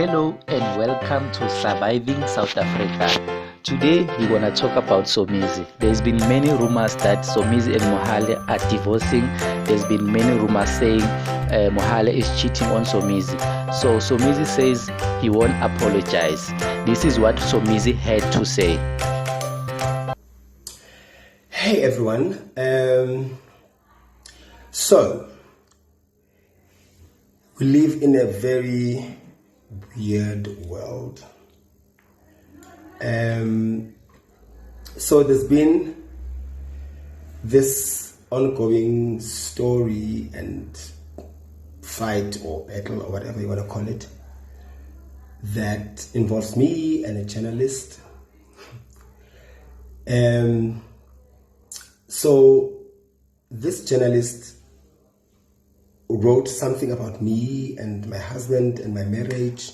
Hello and welcome to Surviving South Africa. Today we're gonna talk about Somizi. There's been many rumors that Somizi and Mohale are divorcing. There's been many rumors saying Mohale is cheating on Somizi. So Somizi says he won't apologize. This is what Somizi had to say. Hey everyone. So we live in a very weird world. So there's been this ongoing story and fight or battle or whatever you want to call it that involves me and a journalist. So this journalist wrote something about me and my husband and my marriage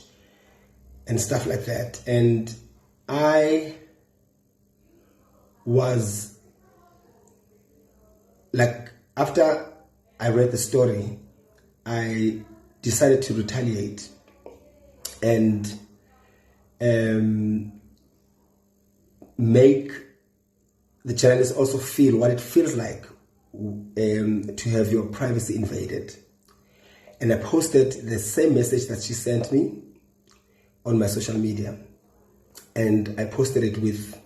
and stuff like that. And I was like, after I read the story, I decided to retaliate and make the journalist also feel what it feels like to have your privacy invaded. And I posted the same message that she sent me on my social media. And I posted it with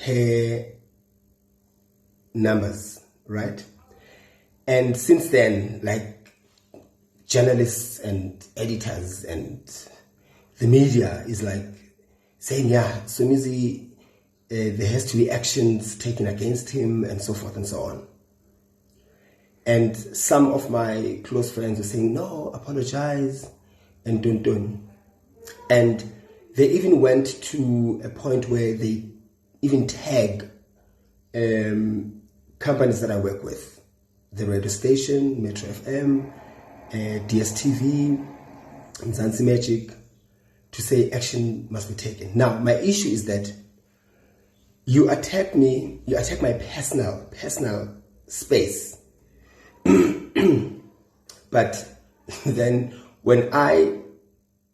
her numbers, right? And since then, like, journalists and editors and the media is like saying, yeah, Somizi, there has to be actions taken against him and so forth and so on. And some of my close friends are saying, no, apologize and don't. And they even went to a point where they even tag companies that I work with. The radio station, Metro FM, DSTV, Mzansi Magic, to say action must be taken. Now, my issue is that you attack me, you attack my personal space. But then when I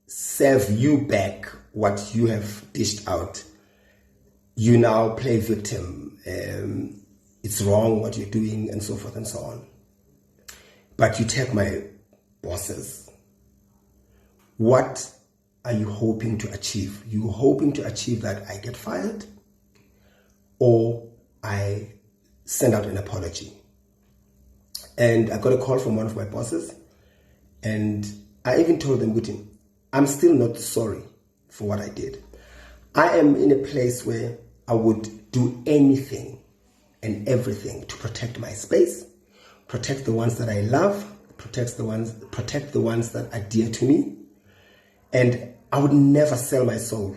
serve you back what you have dished out, you now play victim. It's wrong what you're doing and so forth and so on. But you take my bosses. What are you hoping to achieve? You hoping to achieve that I get fired or I send out an apology? And I got a call from one of my bosses, and I even told them, I'm still not sorry for what I did. I am in a place where I would do anything and everything to protect my space, protect the ones that I love, protect the ones that are dear to me. And I would never sell my soul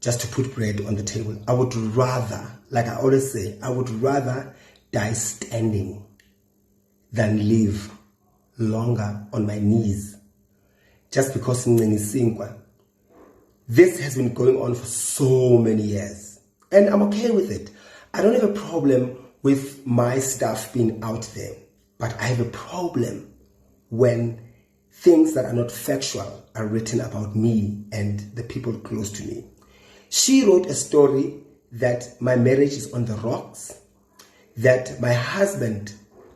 just to put bread on the table. I would rather, like I always say, I would rather die standing than live longer on my knees just because this has been going on for so many years, and I'm okay with it. I don't have a problem with my stuff being out there, but I have a problem when things that are not factual are written about me and the people close to me. She wrote a story that my marriage is on the rocks, that my husband,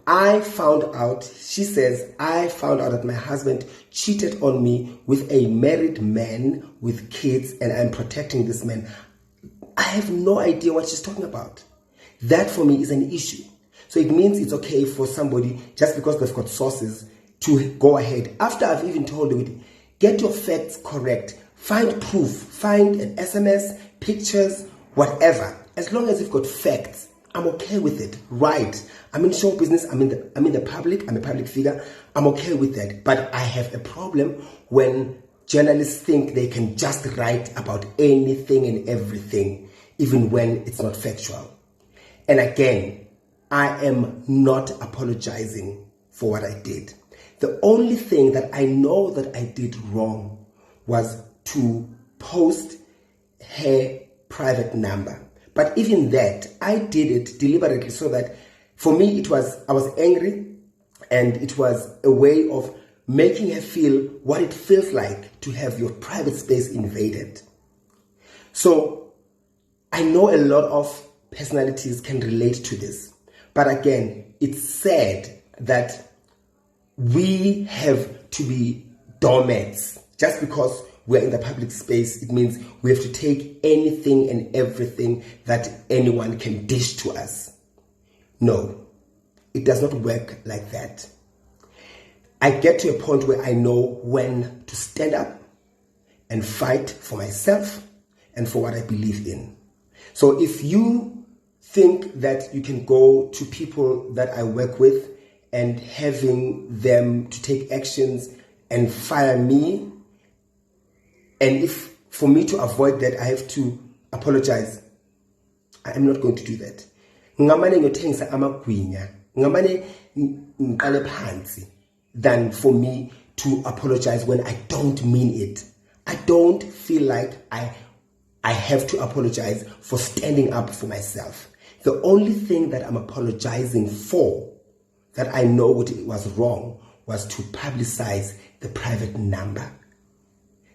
I found out that my husband cheated on me with a married man with kids, and I'm protecting this man. I have no idea what she's talking about. That for me is an issue. So it means it's okay for somebody, just because they've got sources, to go ahead. After I've even told them, get your facts correct, find proof, find an SMS, pictures, whatever. As long as you've got facts, I'm okay with it, right? I'm in show business, I'm in the public, I'm a public figure, I'm okay with that. But I have a problem when journalists think they can just write about anything and everything, even when it's not factual. And again, I am not apologizing for what I did. The only thing that I know that I did wrong was to post her private number. But even that, I did it deliberately so that for me I was angry, and it was a way of making her feel what it feels like to have your private space invaded. So I know a lot of personalities can relate to this, but again, it's sad that we have to be doormats. Just because we're in the public space, it means we have to take anything and everything that anyone can dish to us. No, it does not work like that. I get to a point where I know when to stand up and fight for myself and for what I believe in. So if you think that you can go to people that I work with and having them to take actions and fire me, and if for me to avoid that I have to apologize, I am not going to do that. Ngamane ngothengisa amagwinya, ngamane ngiqale phansi, than for me to apologize when I don't mean it. I don't feel like I have to apologize for standing up for myself. The only thing that I'm apologizing for, that I know what it was wrong, was to publicize the private number.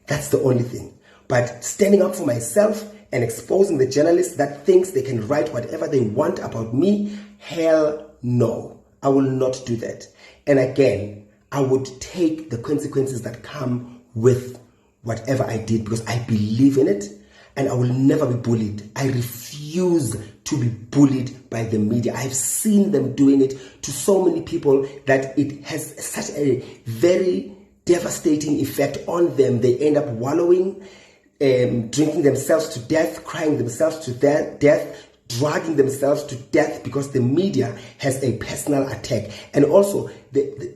That's the only thing. But standing up for myself and exposing the journalists that thinks they can write whatever they want about me, hell no. I will not do that. And again, I would take the consequences that come with whatever I did because I believe in it and I will never be bullied. I refuse to be bullied by the media. I've seen them doing it to so many people that it has such a very devastating effect on them. They end up wallowing, drinking themselves to death, crying themselves to death, dragging themselves to death because the media has a personal attack. And also,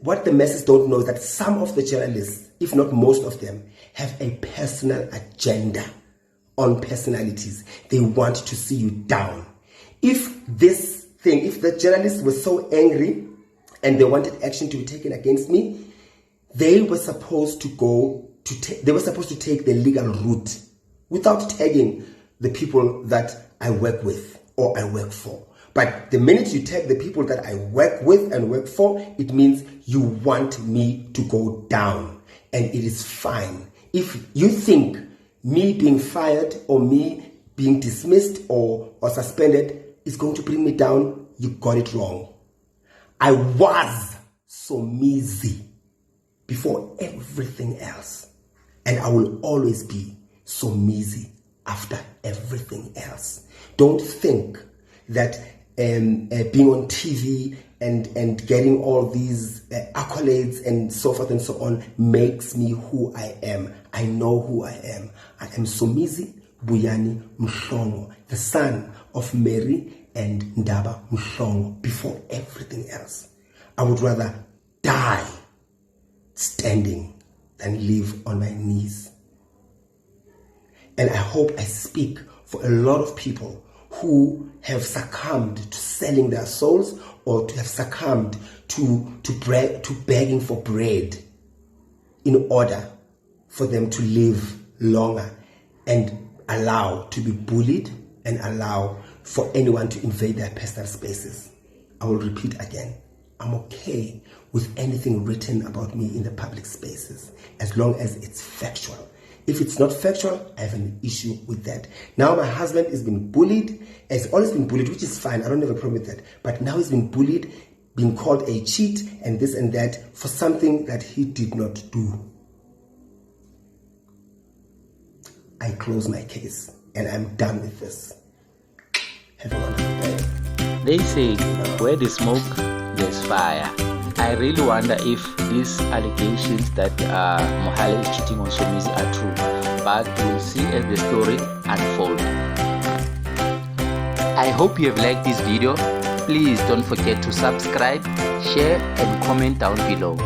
what the masses don't know is that some of the journalists, if not most of them, have a personal agenda on personalities. They want to see you down. If the journalists were so angry and they wanted action to be taken against me, they were supposed to take the legal route without tagging the people that I work with or I work for. But the minute you tag the people that I work with and work for, it means you want me to go down. And it is fine. If you think me being fired or me being dismissed or suspended is going to bring me down, you got it wrong. I was Somizi before everything else. And I will always be Somizi after everything else. Don't think that being on TV and getting all these accolades and so forth and so on makes me who I am. I know who I am. I am Somizi Buyani Mhlongo, the son of Mary and Ndaba Mhlongo before everything else. I would rather die standing than live on my knees. And I hope I speak for a lot of people who have succumbed to selling their souls or to have succumbed to begging for bread in order for them to live longer and allow to be bullied and allow for anyone to invade their personal spaces. I will repeat again. I'm okay with anything written about me in the public spaces as long as it's factual. If it's not factual, I have an issue with that. Now my husband has been bullied, has always been bullied, which is fine. I don't have a problem with that. But now he's been bullied, being called a cheat and this and that for something that he did not do. I close my case and I'm done with this. Have a wonderful day. They say, where there's smoke, there's fire. I really wonder if these allegations that Mohale is cheating on Somizi are true, but we'll see as the story unfolds. I hope you have liked this video. Please don't forget to subscribe, share and comment down below.